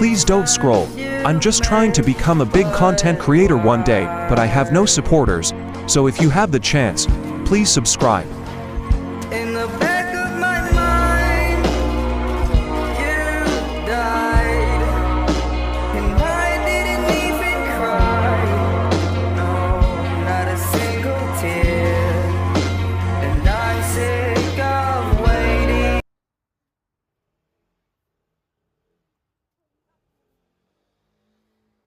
Please don't scroll. I'm just trying to become a big content creator one day, but I have no supporters, so if you have the chance, please subscribe.